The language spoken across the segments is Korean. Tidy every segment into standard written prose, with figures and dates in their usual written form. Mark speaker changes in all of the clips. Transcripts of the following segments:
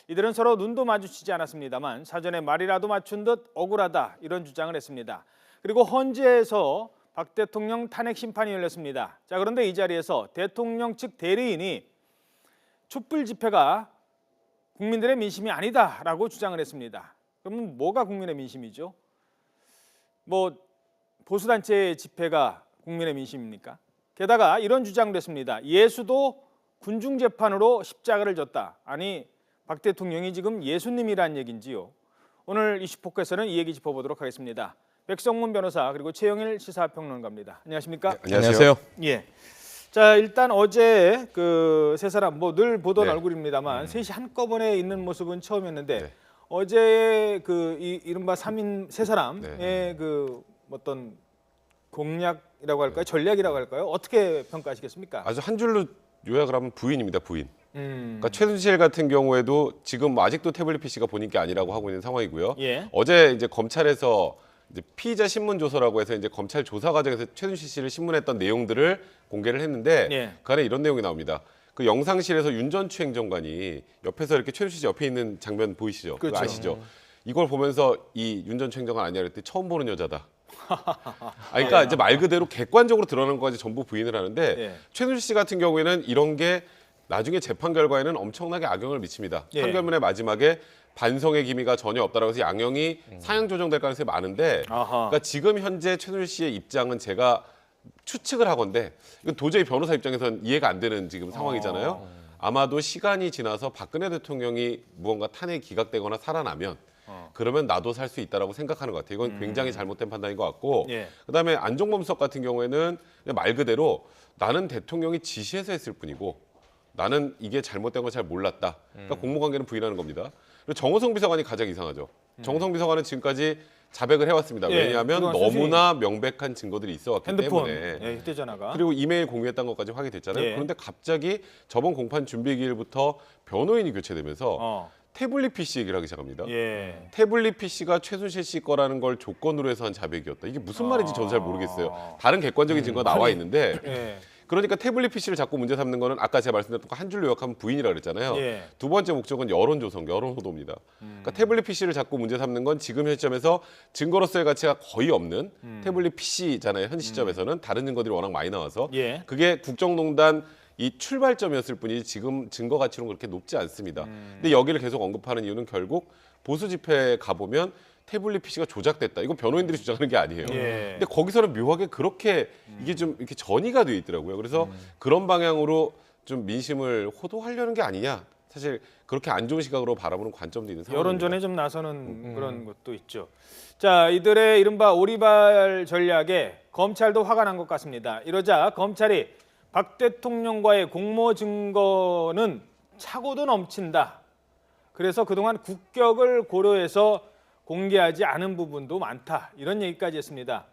Speaker 1: 이들은 서로 눈도 마주치지 않았습니다만 사전에 말이라도 맞춘 듯 억울하다 이런 주장을 했습니다. 그리고 헌재에서 박 대통령 탄핵 심판이 열렸습니다. 자, 그런데 이 자리에서 대통령 측 대리인이 촛불 집회가 국민들의 민심이 아니다라고 주장을 했습니다. 그러면 뭐가 국민의 민심이죠? 뭐 보수단체 집회가 국민의 민심입니까? 게다가 이런 주장도 했습니다. 예수도 군중재판으로 십자가를 졌다. 아니 박 대통령이 지금 예수님이란 얘기인지요? 오늘 이슈포커스에서는 이 얘기 짚어보도록 하겠습니다. 백성문 변호사 그리고 최영일 시사평론가입니다. 안녕하십니까?
Speaker 2: 네, 안녕하세요.
Speaker 1: 예. 자, 일단 어제 그 세 사람 뭐 늘 보던
Speaker 2: 네.
Speaker 1: 얼굴입니다만 셋이 한꺼번에 있는 모습은 처음이었는데
Speaker 2: 네.
Speaker 1: 어제 그 이른바 3인 세 사람의
Speaker 2: 네.
Speaker 1: 그 어떤 공약이라고 할까요? 전략이라고 할까요? 어떻게 평가하시겠습니까?
Speaker 2: 아주 한 줄로 요약을 하면 부인입니다. 부인. 그러니까 최순실 같은 경우에도 지금 뭐 아직도 태블릿 PC가 본인 게 아니라고 하고 있는 상황이고요.
Speaker 1: 예.
Speaker 2: 어제 이제 검찰에서 이제 피의자 신문 조서라고 해서 이제 검찰 조사 과정에서 최순실 씨를 신문했던 내용들을 공개를 했는데
Speaker 1: 예.
Speaker 2: 그 안에 이런 내용이 나옵니다. 그 영상실에서 윤 전 추행정관이 옆에서 이렇게 최순실 씨 옆에 있는 장면 보이시죠? 그거
Speaker 1: 그렇죠.
Speaker 2: 아시죠? 이걸 보면서 이 윤 전 추행정관 아니야 그랬더니 처음 보는 여자다. 그러니까 이제 말 그대로 객관적으로 드러나는 것까지 전부 부인을 하는데
Speaker 1: 예.
Speaker 2: 최순실 씨 같은 경우에는 이런 게 나중에 재판 결과에는 엄청나게 악영을 미칩니다.
Speaker 1: 예.
Speaker 2: 판결문의 마지막에 반성의 기미가 전혀 없다라고 해서 양형이 상향 조정될 가능성이 많은데
Speaker 1: 아하.
Speaker 2: 그러니까 지금 현재 최순실 씨의 입장은 제가 추측을 하건데 이건 도저히 변호사 입장에서는 이해가 안 되는 지금 상황이잖아요. 아마도 시간이 지나서 박근혜 대통령이 무언가 탄핵이 기각되거나 살아나면 그러면 나도 살 수 있다라고 생각하는 것 같아요. 이건 굉장히 잘못된 판단인 것 같고
Speaker 1: 예.
Speaker 2: 그다음에 안종범 수석 같은 경우에는 그냥 말 그대로 나는 대통령이 지시해서 했을 뿐이고 나는 이게 잘못된 걸 잘 몰랐다. 그러니까 공모관계는 부인하는 겁니다. 그리고 정호성 비서관이 가장 이상하죠. 정호성 비서관은 지금까지 자백을 해왔습니다.
Speaker 1: 예,
Speaker 2: 왜냐하면
Speaker 1: 그동안
Speaker 2: 너무나 명백한 증거들이 있어왔기
Speaker 1: 핸드폰,
Speaker 2: 때문에.
Speaker 1: 예, 휴대전화가.
Speaker 2: 그리고 이메일 공유했다는 것까지 확인됐잖아요.
Speaker 1: 예.
Speaker 2: 그런데 갑자기 저번 공판 준비 기일부터 변호인이 교체되면서 태블릿 PC 얘기를 하기 시작합니다.
Speaker 1: 예.
Speaker 2: 태블릿 PC가 최순실 씨 거라는 걸 조건으로 해서 한 자백이었다. 이게 무슨 말인지 저는 잘 모르겠어요. 다른 객관적인 증거가 나와 있는데
Speaker 1: 예.
Speaker 2: 그러니까 태블릿 PC를 자꾸 문제 삼는 거는 아까 제가 말씀드렸던 거 한 줄로 요약하면 부인이라고 그랬잖아요.
Speaker 1: 예.
Speaker 2: 두 번째 목적은 여론 조성, 여론 호도입니다. 그러니까 태블릿 PC를 자꾸 문제 삼는 건 지금 현 시점에서 증거로서의 가치가 거의 없는 태블릿 PC잖아요. 현 시점에서는 다른 증거들이 워낙 많이 나와서
Speaker 1: 예.
Speaker 2: 그게 국정농단 이 출발점이었을 뿐이지 지금 증거 가치는 그렇게 높지 않습니다. 근데 여기를 계속 언급하는 이유는 결국 보수 집회에 가보면 태블릿 PC가 조작됐다. 이건 변호인들이 주장하는 게 아니에요.
Speaker 1: 예.
Speaker 2: 근데 거기서는 묘하게 그렇게 이게 좀 이렇게 전이가 돼 있더라고요. 그래서 그런 방향으로 좀 민심을 호도하려는 게 아니냐. 사실 그렇게 안 좋은 시각으로 바라보는 관점도 있는 상황입니다.
Speaker 1: 여론전에 좀 나서는 그런 것도 있죠. 자, 이들의 이른바 오리발 전략에 검찰도 화가 난 것 같습니다. 이러자 검찰이 박 대통령과의 공모 증거는 차고도 넘친다. 그래서 그동안 국격을 고려해서 공개하지 않은 부분도 많다. 이런 얘기까지 했습니다.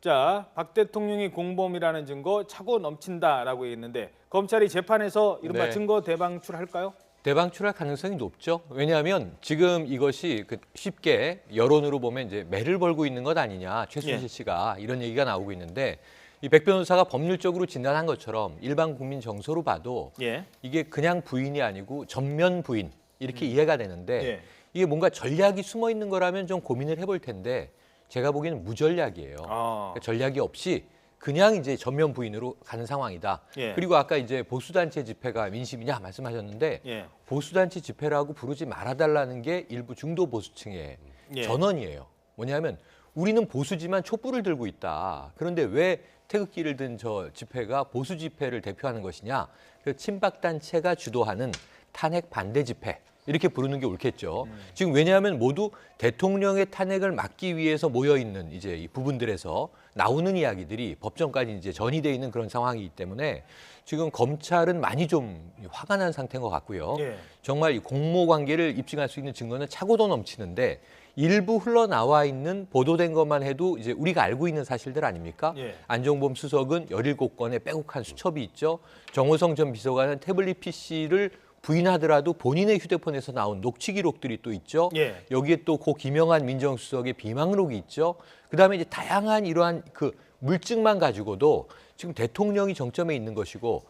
Speaker 1: 자, 박 대통령이 공범이라는 증거 차고 넘친다라고 했는데 검찰이 재판에서 이른바
Speaker 3: 네.
Speaker 1: 증거 대방출할까요?
Speaker 3: 대방출할 가능성이 높죠. 왜냐하면 지금 이것이 쉽게 여론으로 보면 이제 매를 벌고 있는 것 아니냐, 최순실
Speaker 1: 예.
Speaker 3: 씨가 이런 얘기가 나오고 있는데 이 백 변호사가 법률적으로 진단한 것처럼 일반 국민 정서로 봐도
Speaker 1: 예.
Speaker 3: 이게 그냥 부인이 아니고 전면 부인 이렇게 이해가 되는데
Speaker 1: 예.
Speaker 3: 이게 뭔가 전략이 숨어 있는 거라면 좀 고민을 해볼 텐데 제가 보기에는 무전략이에요. 그러니까 전략이 없이 그냥 이제 전면 부인으로 가는 상황이다.
Speaker 1: 예.
Speaker 3: 그리고 아까 이제 보수단체 집회가 민심이냐 말씀하셨는데
Speaker 1: 예.
Speaker 3: 보수단체 집회라고 부르지 말아달라는 게 일부 중도 보수층의
Speaker 1: 예.
Speaker 3: 전언이에요. 뭐냐면 우리는 보수지만 촛불을 들고 있다. 그런데 왜 태극기를 든 저 집회가 보수 집회를 대표하는 것이냐? 그 친박단체가 주도하는 탄핵 반대 집회. 이렇게 부르는 게 옳겠죠. 지금 왜냐하면 모두 대통령의 탄핵을 막기 위해서 모여 있는 이제 이 부분들에서 나오는 이야기들이 법정까지 이제 전이돼 있는 그런 상황이기 때문에 지금 검찰은 많이 좀 화가 난 상태인 것 같고요.
Speaker 1: 예.
Speaker 3: 정말 이 공모 관계를 입증할 수 있는 증거는 차고도 넘치는데 일부 흘러나와 있는 보도된 것만 해도 이제 우리가 알고 있는 사실들 아닙니까?
Speaker 1: 예.
Speaker 3: 안종범 수석은 17건의 빼곡한 수첩이 있죠. 정호성 전 비서관은 태블릿 PC를 부인하더라도 본인의 휴대폰에서 나온 녹취 기록들이 또 있죠.
Speaker 1: 예.
Speaker 3: 여기에 또 고 김영한 민정수석의 비망록이 있죠. 그다음에 이제 다양한 이러한 그 물증만 가지고도 지금 대통령이 정점에 있는 것이고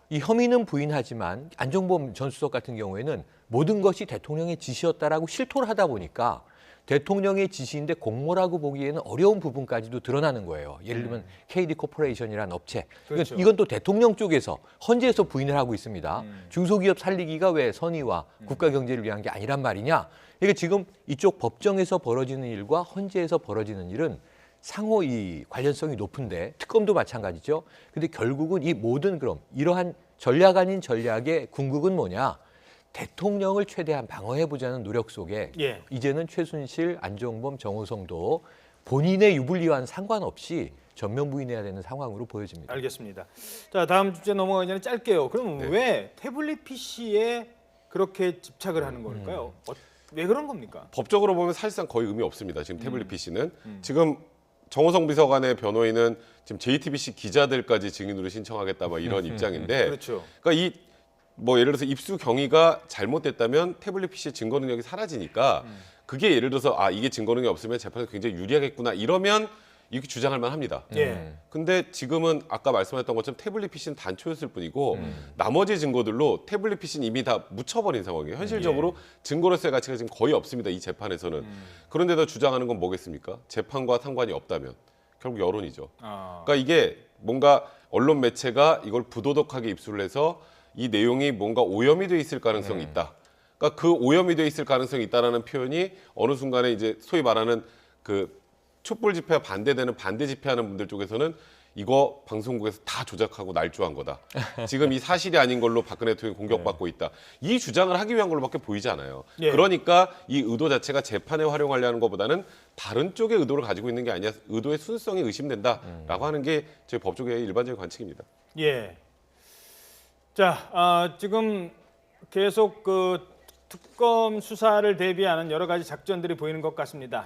Speaker 3: 이 혐의는 부인하지만 안종범 전 수석 같은 경우에는 모든 것이 대통령의 지시였다라고 실토를 하다 보니까 대통령의 지시인데 공모라고 보기에는 어려운 부분까지도 드러나는 거예요. 예를 들면 KD 코퍼레이션이라는 업체.
Speaker 1: 그렇죠.
Speaker 3: 이건 또 대통령 쪽에서 헌재에서 부인을 하고 있습니다. 중소기업 살리기가 왜 선의와 국가 경제를 위한 게 아니란 말이냐. 이게 지금 이쪽 법정에서 벌어지는 일과 헌재에서 벌어지는 일은 상호 이 관련성이 높은데 특검도 마찬가지죠. 근데 결국은 이 모든 그럼 이러한 전략 아닌 전략의 궁극은 뭐냐? 대통령을 최대한 방어해보자는 노력 속에
Speaker 1: 예.
Speaker 3: 이제는 최순실, 안종범, 정호성도 본인의 유불리와는 상관없이 전면 부인해야 되는 상황으로 보여집니다.
Speaker 1: 알겠습니다. 자, 다음 주제 넘어가기 전에 짧게요. 그럼 왜 태블릿 PC에 그렇게 집착을 하는 걸까요? 왜 그런 겁니까?
Speaker 2: 법적으로 보면 사실상 거의 의미 없습니다. 지금 태블릿 PC는 지금 정호성 비서관의 변호인은 지금 JTBC 기자들까지 증인으로 신청하겠다 막 이런 입장인데,
Speaker 1: 그렇죠.
Speaker 2: 그러니까 이 뭐 예를 들어서 입수 경위가 잘못됐다면 태블릿 PC의 증거 능력이 사라지니까 그게 예를 들어서 아 이게 증거 능력이 없으면 재판에서 굉장히 유리하겠구나 이러면 이렇게 주장할 만합니다.
Speaker 1: 예.
Speaker 2: 근데 지금은 아까 말씀하셨던 것처럼 태블릿 PC는 단초였을 뿐이고 나머지 증거들로 태블릿 PC는 이미 다 묻혀버린 상황이에요. 현실적으로 증거로서의 가치가 지금 거의 없습니다. 이 재판에서는. 그런데도 주장하는 건 뭐겠습니까? 재판과 상관이 없다면 결국 여론이죠. 그러니까 이게 뭔가 언론 매체가 이걸 부도덕하게 입수를 해서 이 내용이 뭔가 오염이 돼 있을 가능성이 있다. 그러니까 그 오염이 돼 있을 가능성이 있다라는 표현이 어느 순간에 이제 소위 말하는 그 촛불 집회와 반대되는 반대 집회하는 분들 쪽에서는 이거 방송국에서 다 조작하고 날조한 거다. 지금 이 사실이 아닌 걸로 박근혜 대통령이 공격받고 있다. 이 주장을 하기 위한 걸로밖에 보이지 않아요.
Speaker 1: 예.
Speaker 2: 그러니까 이 의도 자체가 재판에 활용하려는 것보다는 다른 쪽의 의도를 가지고 있는 게 아니라 의도의 순수성이 의심된다라고 하는 게 저희 법조계의 일반적인 관측입니다.
Speaker 1: 예. 자, 지금 계속 그 특검 수사를 대비하는 여러 가지 작전들이 보이는 것 같습니다.